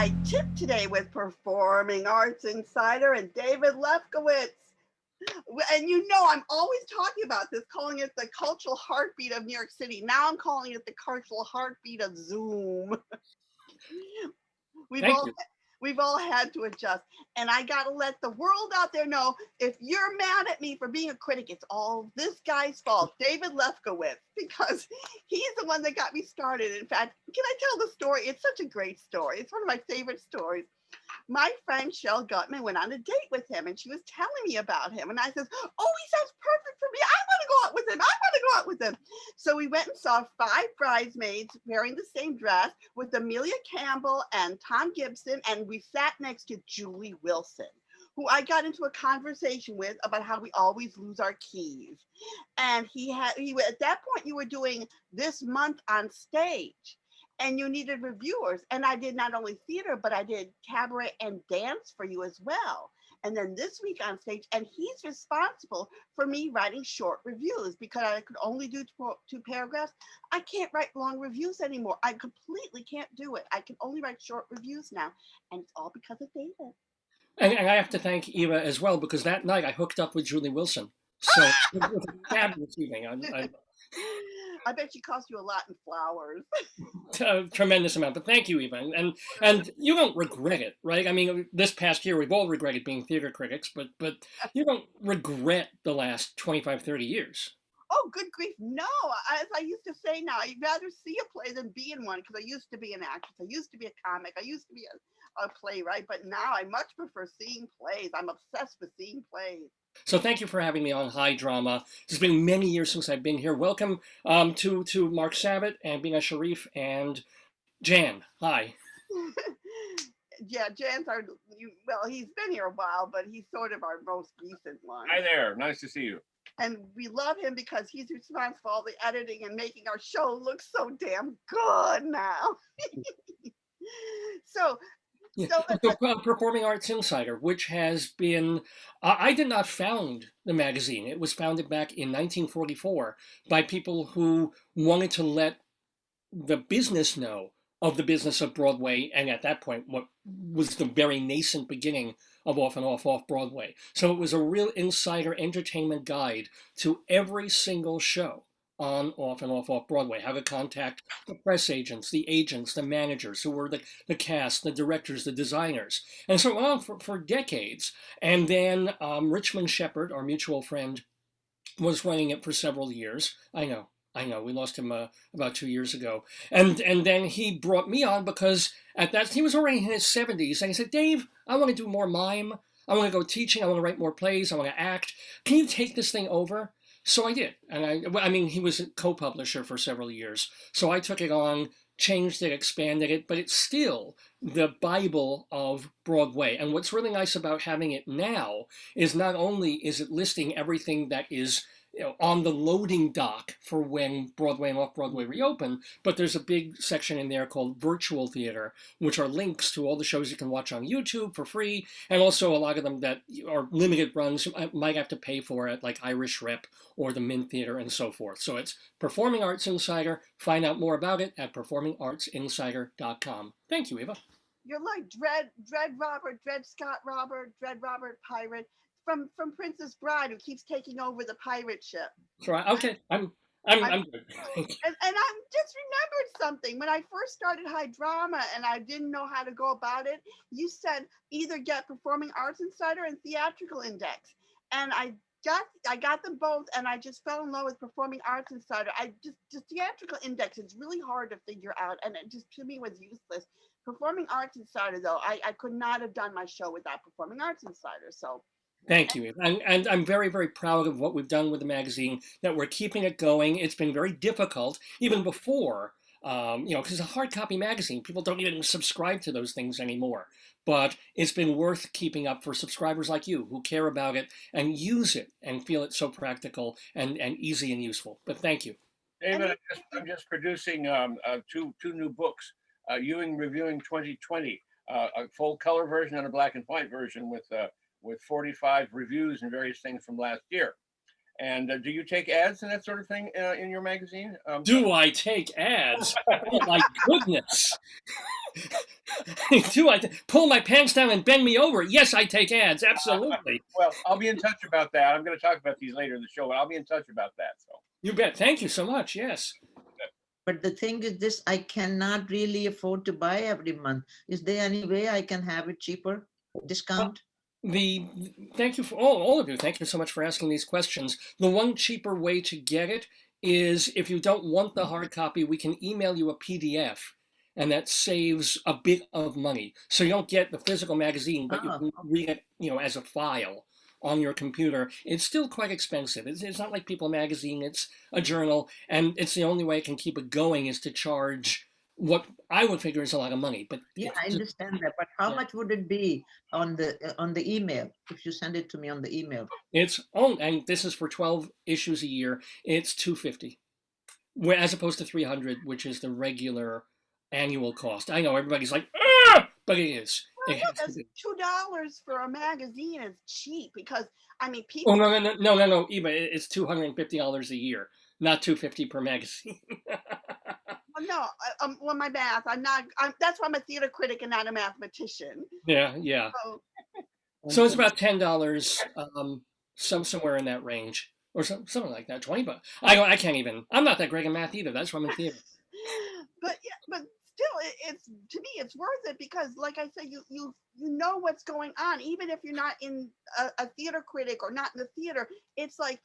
I tip today with Performing Arts Insider and David Lefkowitz. And you know, I'm always talking about this, calling it the cultural heartbeat of New York City. Now I'm calling it the cultural heartbeat of Zoom. We've Thank all you. we've all had to adjust. And I gotta let the world out there know, if you're mad at me for being a critic, it's all this guy's fault, David Lefkowitz, because he's the one that got me started. In fact, can I tell the story? It's such a great story. It's one of my favorite stories. My friend Shell Gutman went on a date with him and she was telling me about him. And I says, oh, he sounds perfect for me. I want to go out with him. I want to go out with him. So we went and saw 5 bridesmaids wearing the same dress with Amelia Campbell and Tom Gibson. And we sat next to Julie Wilson, who I got into a conversation with about how we always lose our keys. And at that point, you were doing This Month on Stage. And you needed reviewers. And I did not only theater, but I did cabaret and dance for you as well. And then this week on stage, and he's responsible for me writing short reviews because I could only do 2 paragraphs. I can't write long reviews anymore. I completely can't do it. I can only write short reviews now. And it's all because of David. And I have to thank Eva as well, because that night I hooked up with Julie Wilson. So it was a fabulous evening. I bet she cost you a lot in flowers. A tremendous amount. But thank you, Eva. And you don't regret it, right? I mean, this past year, we've all regretted being theater critics, but you don't regret the last 25, 30 years. Oh, good grief. No, as I used to say now, I'd rather see a play than be in one, because I used to be an actress. I used to be a comic. I used to be a playwright. But now I much prefer seeing plays. I'm obsessed with seeing plays. So thank you for having me on High Drama. It's been many years since I've been here. Welcome to Mark Sabat and Bina Sharif and Jan. Hi. Yeah, Jan's well, he's been here a while, but he's sort of our most recent one. Hi there. Nice to see you. And we love him because he's responsible for all the editing and making our show look so damn good now. So Performing Arts Insider, which has been, I did not found the magazine. It was founded back in 1944 by people who wanted to let the business know of the business of Broadway, and at that point, what was the very nascent beginning of off and off Broadway. So it was a real insider entertainment guide to every single show on off and off Broadway, how to contact the press agents, the managers, who were the cast, the directors, the designers, and so on for decades. And then Richmond Shepard, our mutual friend, was running it for several years. I know, we lost him about 2 years ago. And then he brought me on because at that, he was already in his 70s. And he said, Dave, I want to do more mime. I want to go teaching. I want to write more plays. I want to act. Can you take this thing over? So I did. And I mean, he was a co-publisher for several years. So I took it on, changed it, expanded it, but it's still the Bible of Broadway. And what's really nice about having it now is not only is it listing everything that is on the loading dock for when Broadway and off-Broadway reopen, but there's a big section in there called Virtual Theater, which are links to all the shows you can watch on YouTube for free, and also a lot of them that are limited runs, you might have to pay for it, like Irish Rep or the Mint Theater and so forth. So it's Performing Arts Insider. Find out more about it at performingartsinsider.com. Thank you, Eva. You're like Dread Robert, Dread Scott Robert, Dread Robert Pirate from Princess Bride, who keeps taking over the pirate ship. Right. Okay. I'm good. And I just remembered something. When I first started High Drama and I didn't know how to go about it, you said either get Performing Arts Insider and Theatrical Index. And I got them both, and I just fell in love with Performing Arts Insider. Just Theatrical Index is really hard to figure out, and it just to me was useless. Performing Arts Insider, though, I could not have done my show without Performing Arts Insider. So thank you. And I'm very, very proud of what we've done with the magazine, that we're keeping it going. It's been very difficult, even before, because it's a hard copy magazine. People don't even subscribe to those things anymore. But it's been worth keeping up for subscribers like you who care about it and use it and feel it so practical and easy and useful. But thank you. David, I'm just producing two new books, Ewing Reviewing 2020, a full color version and a black and white version with 45 reviews and various things from last year. And do you take ads and that sort of thing in your magazine? Do I take ads? Oh my goodness. Do I pull my pants down and bend me over? Yes, I take ads. Absolutely. Well, I'll be in touch about that. I'm going to talk about these later in the show, but I'll be in touch about that. So You bet. Thank you so much. Yes. But the thing is this, I cannot really afford to buy every month. Is there any way I can have it cheaper? Discount? Thank you for all of you. Thank you so much for asking these questions. The one cheaper way to get it is if you don't want the hard copy, we can email you a PDF, and that saves a bit of money. So you don't get the physical magazine, but you can read it, as a file on your computer. It's still quite expensive. It's not like People Magazine. It's a journal, and it's the only way I can keep it going is to charge what I would figure is a lot of money. But yeah, I understand that. But how much would it be on the email if you send it to me on the email? And this is for 12 issues a year. It's $250, as opposed to $300, which is the regular annual cost. I know everybody's like, ah! But it is. Well, It has to that's be. $2 for a magazine is cheap because I mean people. Oh no, Eva, it's $250 a year, not $250 per magazine. Well, no, well, my math. That's why I'm a theater critic and not a mathematician. Yeah. So it's about $10, somewhere in that range, or something like that. $20. I can't even. I'm not that great at math either. That's why I'm in theater. But still, it's to me, it's worth it because, like I said, you know what's going on, even if you're not in a theater critic or not in the theater. It's like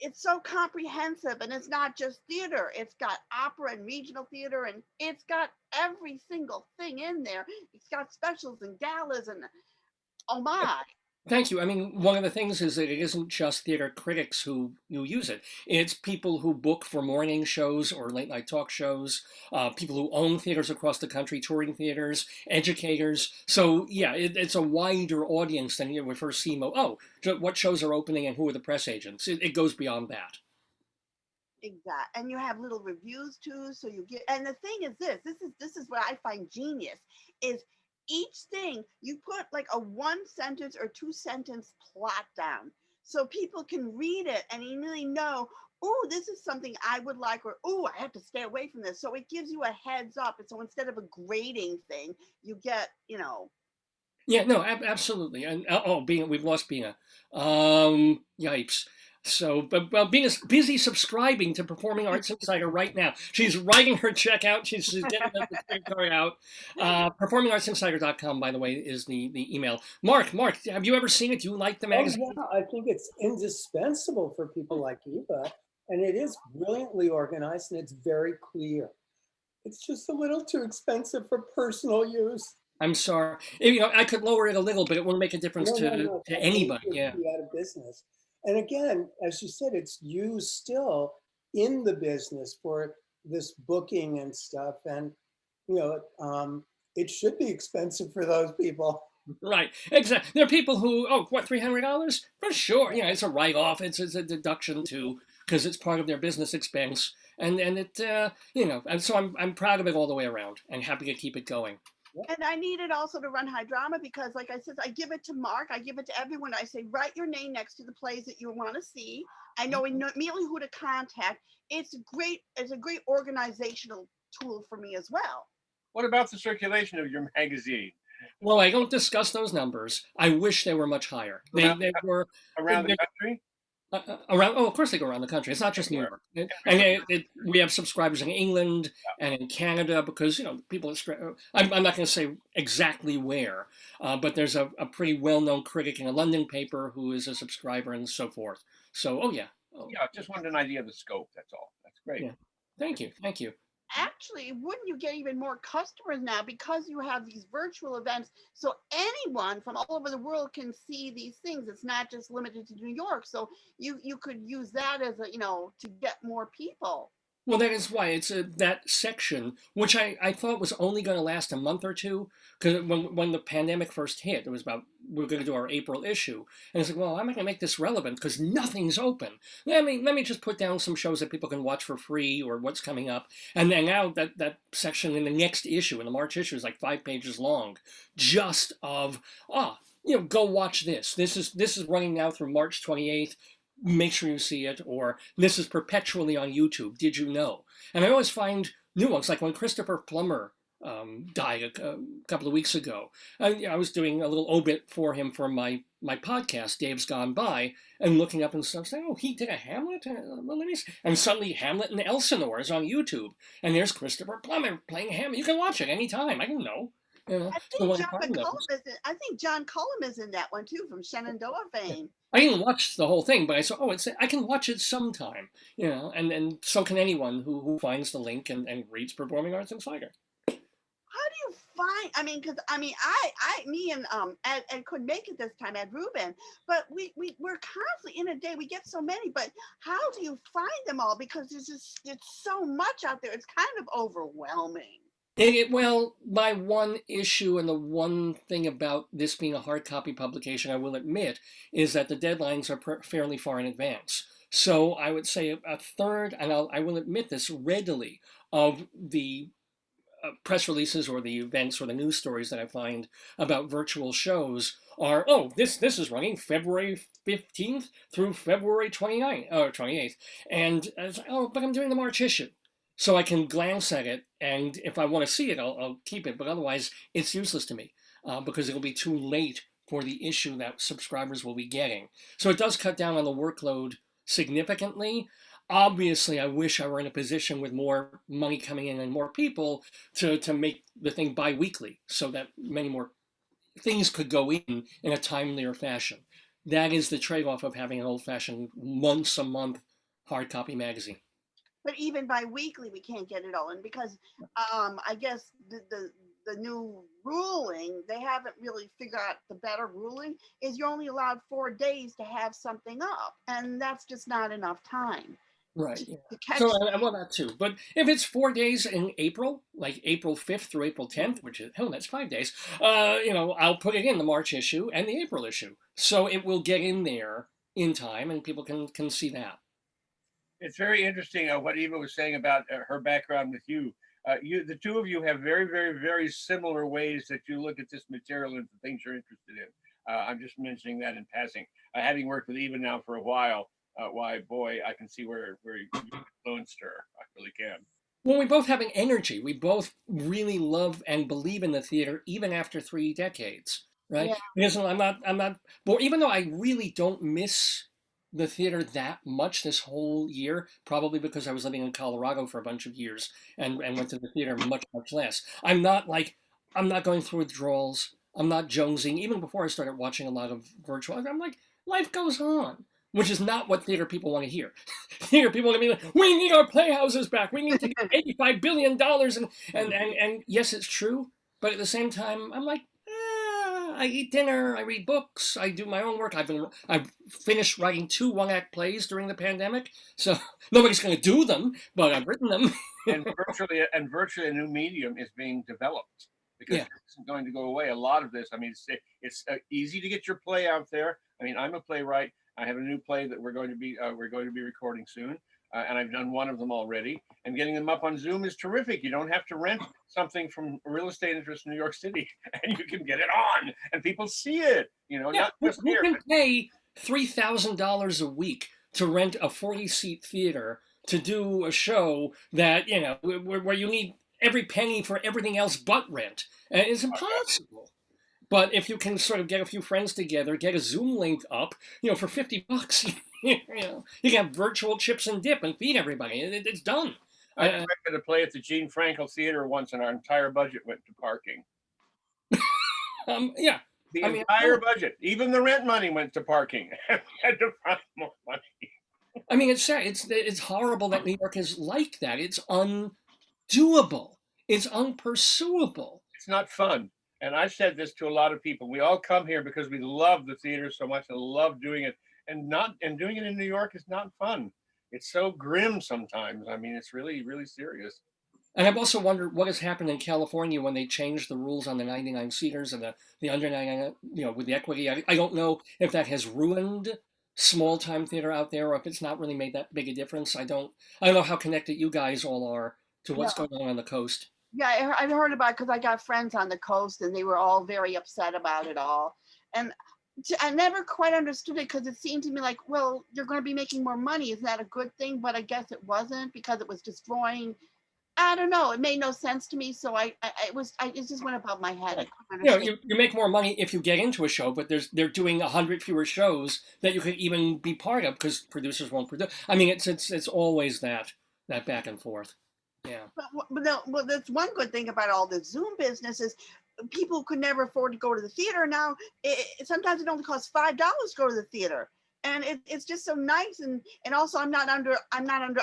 it's so comprehensive, and it's not just theater. It's got opera and regional theater, and it's got every single thing in there. It's got specials and galas, and oh my. Thank you. I mean, one of the things is that it isn't just theater critics who use it. It's people who book for morning shows or late night talk shows, people who own theaters across the country, touring theaters, educators. So yeah, it's a wider audience than you would first see. What shows are opening and who are the press agents? It goes beyond that. Exactly. And you have little reviews too. So you get, and the thing is this is what I find genius is each thing you put like a 1-sentence or 2-sentence plot down so people can read it and immediately know, oh, this is something I would like, or oh, I have to stay away from this. So it gives you a heads up. And so instead of a grading thing, you get, Yeah, no, absolutely. And we've lost Bina. Yipes. So, but Bina's busy subscribing to Performing Arts Insider right now. She's writing her check out. She's getting the credit card out. PerformingArtsInsider.com, by the way, is the email. Mark, have you ever seen it? Do you like the magazine? Yeah, I think it's indispensable for people like Eva, and it is brilliantly organized and it's very clear. It's just a little too expensive for personal use. I'm sorry. I could lower it a little, but it won't make a difference to anybody. Yeah. Be out of business. And again, as you said, it's used still in the business for this booking and stuff. And, it should be expensive for those people. Right, exactly. There are people who, $300? For sure. It's a write-off. It's a deduction too, because it's part of their business expense. And it, and so I'm proud of it all the way around and happy to keep it going. And I need it also to run High Drama because, like I said, I give it to Mark. I give it to everyone. I say, write your name next to the plays that you want to see. I know immediately who to contact. It's a great organizational tool for me as well. What about the circulation of your magazine? Well, I don't discuss those numbers. I wish they were much higher. They were around the country. Of course they go around the country. It's not just New York. And we have subscribers in England and in Canada because, people, I'm not going to say exactly where, but there's a pretty well-known critic in a London paper who is a subscriber and so forth. So, yeah, just wanted an idea of the scope. That's all. That's great. Yeah. Thank you. Actually, wouldn't you get even more customers now because you have these virtual events so anyone from all over the world can see these things? It's not just limited to New York. So you could use that as to get more people. Well, that is why it's that section, which I thought was only going to last a month or two, because when the pandemic first hit, it was about, we're going to do our April issue. And it's like, well, I'm not going to make this relevant because nothing's open. Let me just put down some shows that people can watch for free or what's coming up. And then now that section in the next issue, in the March issue, is like 5 pages long, just of, go watch this. This is running now through March 28th. make sure you see it, or this is perpetually on YouTube. Did you know? And I always find new ones, like when Christopher Plummer died a couple of weeks ago. I was doing a little obit for him for my podcast, Dave's Gone By, and looking up and stuff, saying, "Oh, he did a Hamlet." Well, let me see. And suddenly, Hamlet and Elsinore is on YouTube, and there's Christopher Plummer playing Hamlet. You can watch it anytime. I don't know. You know, I so think when John I find those, McCullum is in, I think John Cullum is in that one too, from Shenandoah fame. I didn't watch the whole thing, but I saw, oh, I can watch it sometime, you know, and so can anyone who finds the link and reads Performing Arts Insider. How do you find? I mean, because me and Ed couldn't make it this time, Ed Rubin, but we're constantly in a day. We get so many, but how do you find them all? Because it's so much out there. It's kind of overwhelming. Well, my one issue and the one thing about this being a hard copy publication, I will admit, is that the deadlines are fairly far in advance. So I would say a third, and I will admit this readily, of the press releases or the events or the news stories that I find about virtual shows are, oh, this is running February 15th through February 29th or 28th. And it's like, oh, but I'm doing the March issue. So I can glance at it, and if I want to see it, I'll keep it. But otherwise, it's useless to me because it'll be too late for the issue that subscribers will be getting. So it does cut down on the workload significantly. Obviously, I wish I were in a position with more money coming in and more people to make the thing bi-weekly so that many more things could go in a timelier fashion. That is the trade-off of having an old-fashioned once-a-month hard copy magazine. But even bi-weekly, we can't get it all in because I guess the new ruling, they haven't really figured out the better ruling, is you're only allowed 4 days to have something up. And that's just not enough time. Right. To Yeah. catch So I want that too. But if it's 4 days in April, like April 5th through April 10th, which is, hell, that's 5 days, you know, I'll put it in the March issue and the April issue. So it will get in there in time and people can see that. It's very interesting what Eva was saying about her background with you. The two of you have very, very, very similar ways that you look at this material and the things you're interested in. I'm just mentioning that in passing. Having worked with Eva now for a while, why, boy, I can see where you influenced her. I really can. Well, we both have an energy. We both really love and believe in the theater, even after 3 decades, right? Yeah. Because I'm not, but even though I really don't miss the theater that much this whole year, probably because I was living in Colorado for a bunch of years and went to the theater much, much less. I'm not going through withdrawals. I'm not jonesing. Even before I started watching a lot of virtual, I'm like, life goes on, which is not what theater people want to hear. Theater people want to be like, we need our playhouses back. We need to get $85 billion. And yes, it's true. But at the same time, I'm like, I eat dinner, I read books, I do my own work. I've finished writing 2 one-act plays during the pandemic, so nobody's going to do them, but I've written them. and virtually a new medium is being developed because it isn't going to go away. A lot of this, I mean, it's easy to get your play out there. I mean, I'm a playwright. I have a new play that we're going to be recording soon. And I've done one of them already. And getting them up on Zoom is terrific. You don't have to rent something from a real estate interest in New York City, and you can get it on, and people see it. You know, not just you here. can pay $3,000 a week to rent a 40-seat theater to do a show that, you know, where you need every penny for everything else but rent. And it's impossible. But if you can sort of get a few friends together, get a Zoom link up, you know, for $50, you know, you can have virtual chips and dip and feed everybody. It's done. I expected to play at the Gene Frankel Theater once, and our entire budget went to parking. Yeah. The entire budget, even the rent money, went to parking. We had to find more money. I mean, it's sad. It's horrible that New York is like that. It's undoable. It's unpursuable. It's not fun. And I said this to a lot of people. We all come here because we love the theater so much and love doing it. And doing it in New York is not fun. It's so grim sometimes. I mean, it's really, really serious. And I've also wondered what has happened in California when they changed the rules on the 99 seaters and the under 99, you know, with the equity. I don't know if that has ruined small time theater out there or if it's not really made that big a difference. I don't know how connected you guys all are to what's going on the coast. Yeah, I've heard about it because I got friends on the coast and they were all very upset about it all. And I never quite understood it because it seemed to me like, well, you're going to be making more money. Isn't that a good thing? But I guess it wasn't because it was destroying. I don't know. It made no sense to me. So it just went above my head. I couldn't You know, understand. you make more money if you get into a show, but they're doing 100 fewer shows that you could even be part of because producers won't produce. I mean, it's always that back and forth. Yeah. But no, well, that's one good thing about all the Zoom business is people who could never afford to go to the theater now. Sometimes it only costs $5 to go to the theater, and it's just so nice. And also, I'm not under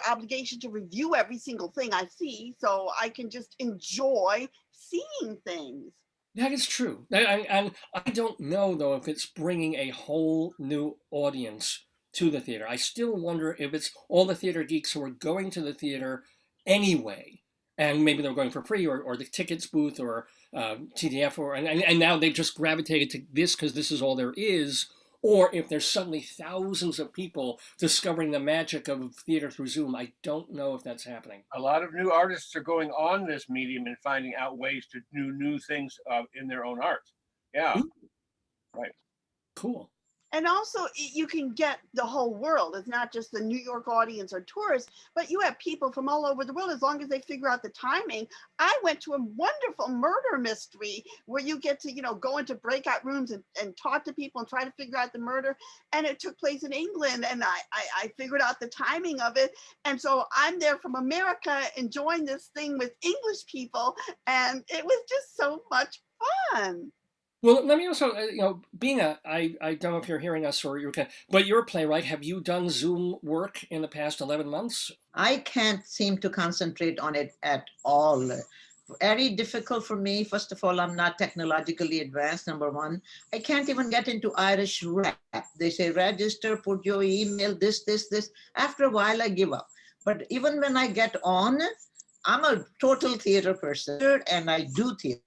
obligation to review every single thing I see, so I can just enjoy seeing things. That is true. And I don't know, though, if it's bringing a whole new audience to the theater. I still wonder if it's all the theater geeks who are going to the theater anyway, and maybe they're going for free or the tickets booth or TDF, and now they've just gravitated to this because this is all there is, or if there's suddenly thousands of people discovering the magic of theater through Zoom. I don't know if that's happening. A lot of new artists are going on this medium and finding out ways to do new things in their own art. Yeah. Ooh. Right. Cool. And also, you can get the whole world. It's not just the New York audience or tourists, but you have people from all over the world as long as they figure out the timing. I went to a wonderful murder mystery where you get to, go into breakout rooms and talk to people and try to figure out the murder. And it took place in England, and I figured out the timing of it. And so I'm there from America enjoying this thing with English people, and it was just so much fun. Well, let me also, Bina, I don't know if you're hearing us or but you're a playwright. Have you done Zoom work in the past 11 months? I can't seem to concentrate on it at all. Very difficult for me. First of all, I'm not technologically advanced, number one. I can't even get into Irish rap. They say register, put your email, this. After a while, I give up. But even when I get on, I'm a total theater person and I do theater.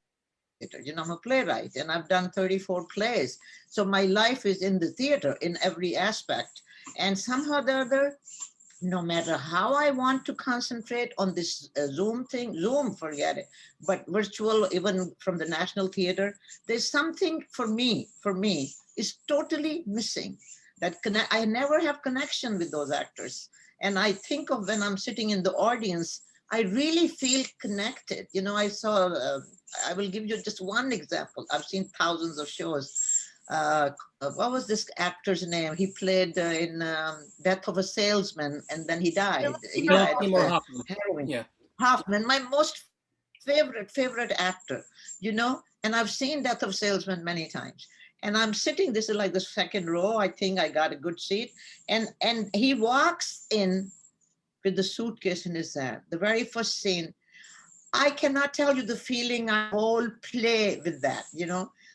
I'm a playwright and I've done 34 plays. So my life is in the theater in every aspect. And somehow or the other, no matter how I want to concentrate on this Zoom thing, Zoom, forget it, but virtual, even from the National Theater, there's something for me is totally missing. That I never have connection with those actors. And I think of when I'm sitting in the audience, I really feel connected. I will give you just one example. I've seen thousands of shows. What was this actor's name? He played in Death of a Salesman, and then he died. He died of heroin. Yeah. Hoffman, my most favorite actor, and I've seen Death of a Salesman many times. And I'm sitting, this is like the second row. I think I got a good seat. And he walks in with the suitcase in his hand. The very first scene, I cannot tell you the feeling I whole play with that,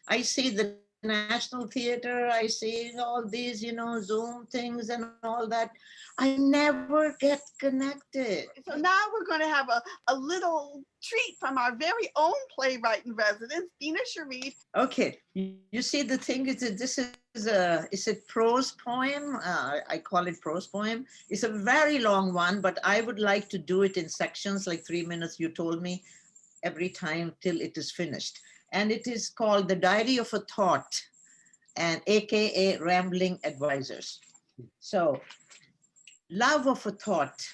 I see the National Theater, I see all these, Zoom things and all that. I never get connected. So now we're going to have a little treat from our very own playwright in residence, Bina Sharif. Okay, you see, the thing is that this is a prose poem. I call it prose poem. It's a very long one, but I would like to do it in sections, like 3 minutes, you told me, every time till it is finished. And it is called The Diary of a Thought, and AKA Rambling Advisors. So, love of a thought,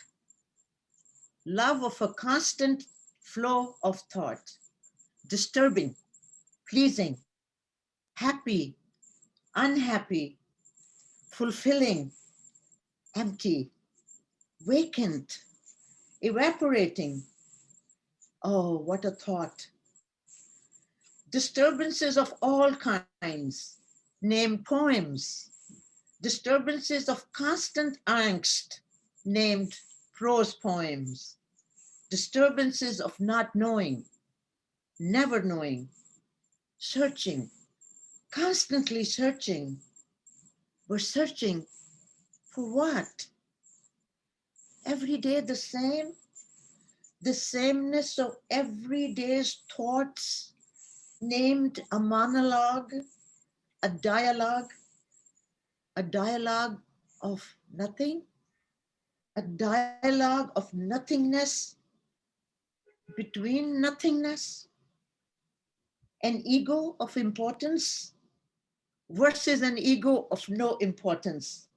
love of a constant flow of thought, disturbing, pleasing, happy, unhappy, fulfilling, empty, vacant, evaporating. Oh, what a thought. Disturbances of all kinds, named poems. Disturbances of constant angst, named prose poems. Disturbances of not knowing, never knowing, searching, constantly searching. We're searching for what? Every day the same? The sameness of everyday's thoughts, named a monologue, a dialogue of nothing, a dialogue of nothingness, between nothingness, an ego of importance. versus an ego of no importance?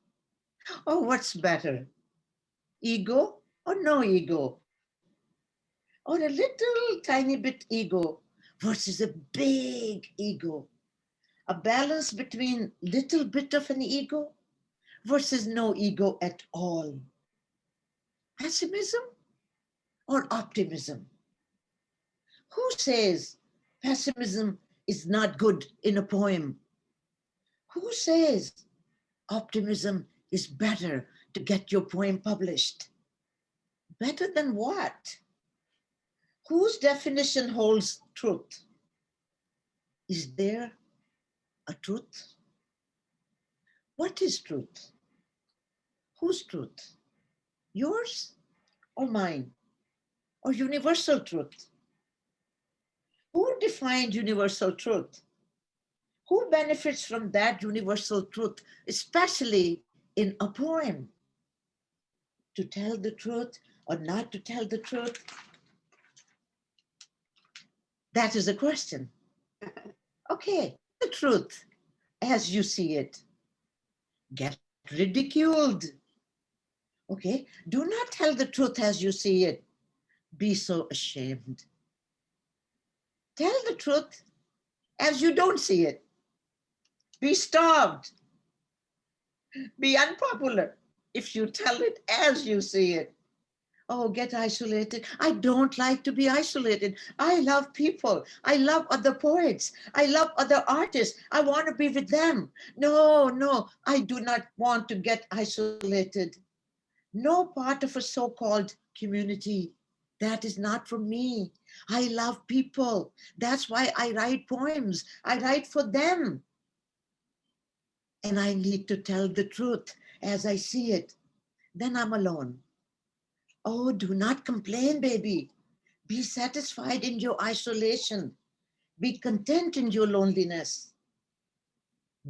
Oh, what's better? Ego or no ego? Or a little tiny bit ego versus a big ego? A balance between little bit of an ego versus no ego at all? Pessimism or optimism? Who says pessimism is not good in a poem? Who says optimism is better to get your poem published? Better than what? Whose definition holds truth? Is there a truth? What is truth? Whose truth? Yours or mine? Or universal truth? Who defined universal truth? Who benefits from that universal truth, especially in a poem? To tell the truth or not to tell the truth? That is a question. Okay, the truth as you see it. Get ridiculed. Okay, do not tell the truth as you see it. Be so ashamed. Tell the truth as you don't see it. Be starved. Be unpopular if you tell it as you see it. Oh, get isolated. I don't like to be isolated. I love people. I love other poets. I love other artists. I want to be with them. No, no, I do not want to get isolated. No part of a so-called community. That is not for me. I love people. That's why I write poems. I write for them. And I need to tell the truth as I see it. Then I'm alone. Oh, do not complain, baby. Be satisfied in your isolation. Be content in your loneliness.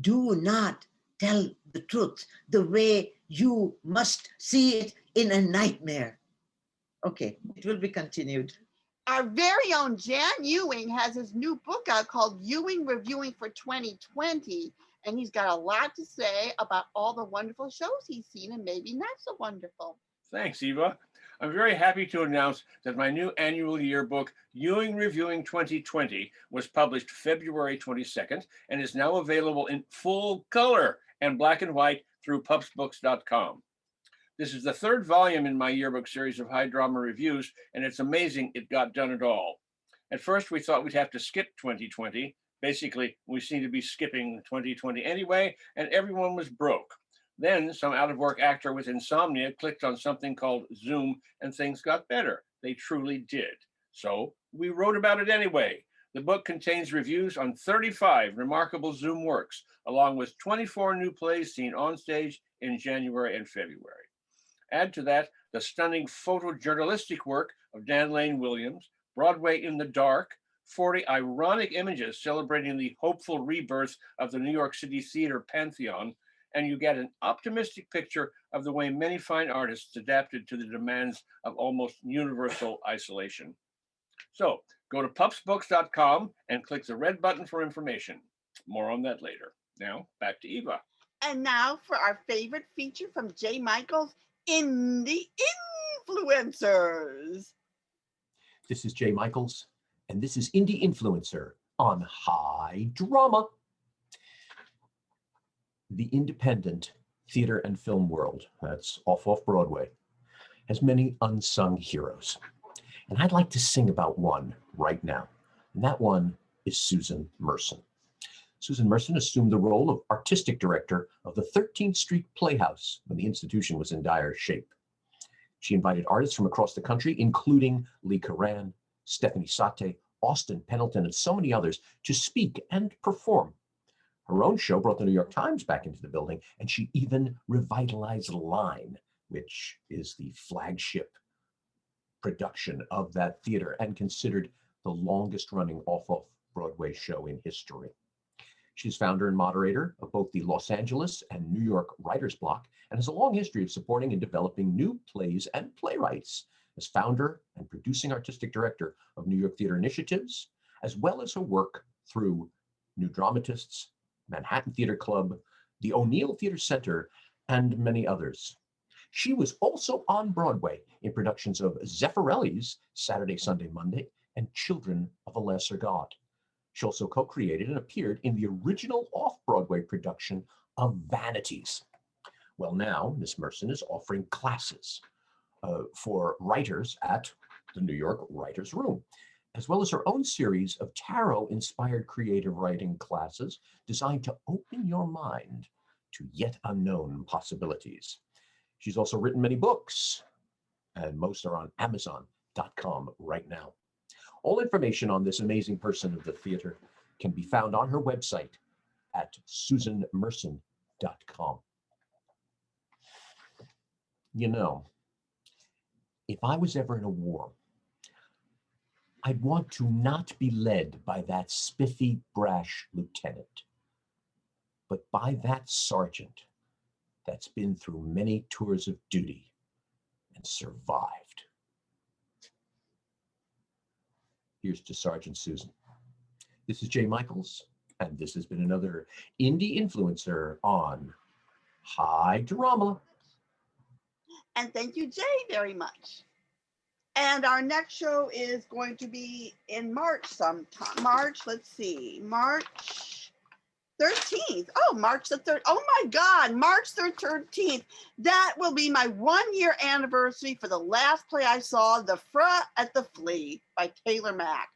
Do not tell the truth the way you must see it in a nightmare. Okay, it will be continued. Our very own Jan Ewing has his new book out called Ewing Reviewing for 2020. And he's got a lot to say about all the wonderful shows he's seen and maybe not so wonderful. Thanks, Eva. I'm very happy to announce that my new annual yearbook, Ewing Reviewing 2020, was published February 22nd and is now available in full color and black and white through pupsbooks.com. This is the third volume in my yearbook series of high drama reviews, and it's amazing it got done at all. At first, we thought we'd have to skip 2020. Basically, we seem to be skipping 2020 anyway, and everyone was broke. Then some out-of-work actor with insomnia clicked on something called Zoom, and things got better. They truly did. So we wrote about it anyway. The book contains reviews on 35 remarkable Zoom works, along with 24 new plays seen on stage in January and February. Add to that the stunning photojournalistic work of Dan Lane Williams, Broadway in the Dark, 40 ironic images celebrating the hopeful rebirth of the New York City theater pantheon, and you get an optimistic picture of the way many fine artists adapted to the demands of almost universal isolation. So go to pupsbooks.com and click the red button for information. More on that later. Now back to Eva. And now for our favorite feature from J. Michaels, Indie Influencers. This is Jay Michaels, and this is Indie Influencer on High Drama. The independent theater and film world, that's off Broadway, has many unsung heroes. And I'd like to sing about one right now, and that one is Susan Merson. Susan Merson assumed the role of artistic director of the 13th Street Playhouse when the institution was in dire shape. She invited artists from across the country, including Lee Coran, Stephanie Sate, Austin Pendleton, and so many others, to speak and perform. Her own show brought the New York Times back into the building, and she even revitalized Line, which is the flagship production of that theater and considered the longest running off-Broadway show in history. She's founder and moderator of both the Los Angeles and New York Writers Block and has a long history of supporting and developing new plays and playwrights as founder and producing artistic director of New York Theater Initiatives, as well as her work through New Dramatists, Manhattan Theater Club, the O'Neill Theater Center, and many others. She was also on Broadway in productions of Zeffirelli's Saturday, Sunday, Monday, and Children of a Lesser God. She also co-created and appeared in the original off-Broadway production of Vanities. Well, now Miss Merson is offering classes for writers at the New York Writers' Room, as well as her own series of tarot-inspired creative writing classes designed to open your mind to yet unknown possibilities. She's also written many books, and most are on Amazon.com right now. All information on this amazing person of the theater can be found on her website at susanmerson.com. You know, if I was ever in a war, I'd want to not be led by that spiffy, brash lieutenant, but by that sergeant that's been through many tours of duty and survived. Here's to Sergeant Susan. This is Jay Michaels, and this has been another Indie Influencer on High Drama. And thank you, Jay, very much. And our next show is going to be in March sometime. March 13th. Oh, March the 3rd. Oh my God, March the 13th. That will be my 1-year anniversary for the last play I saw, The Fra at the Flea by Taylor Mack.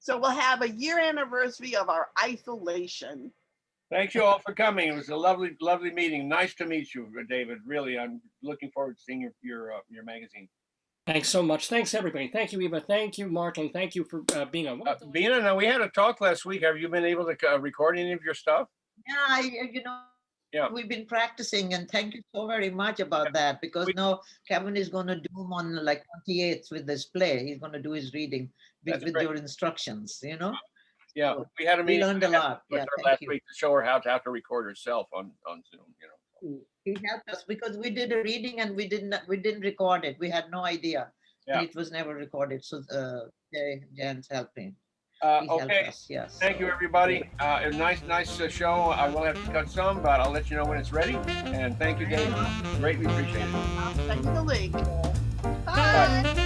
So we'll have a year anniversary of our isolation. Thank you all for coming. It was a lovely, lovely meeting. Nice to meet you, David. Really, I'm looking forward to seeing your magazine. Thanks so much. Thanks, everybody. Thank you, Eva. Thank you, Mark. And thank you for being on. Bina, now we had a talk last week. Have you been able to record any of your stuff? Yeah, we've been practicing, and thank you so very much about that, because now Kevin is going to do him on like 28th with this play. He's going to do his reading with your instructions, you know? Yeah, so we had a meeting. We learned a lot. Yeah, last week to show her how to record herself on Zoom, you know. He helped us because we did a reading and we didn't record it. We had no idea. Yeah. It was never recorded. So Jan's helping. Okay. Us, yes. Thank you, everybody. A nice show. I will have to cut some, but I'll let you know when it's ready. And thank you, Dave. Greatly appreciate it. I'll send you the link. Bye.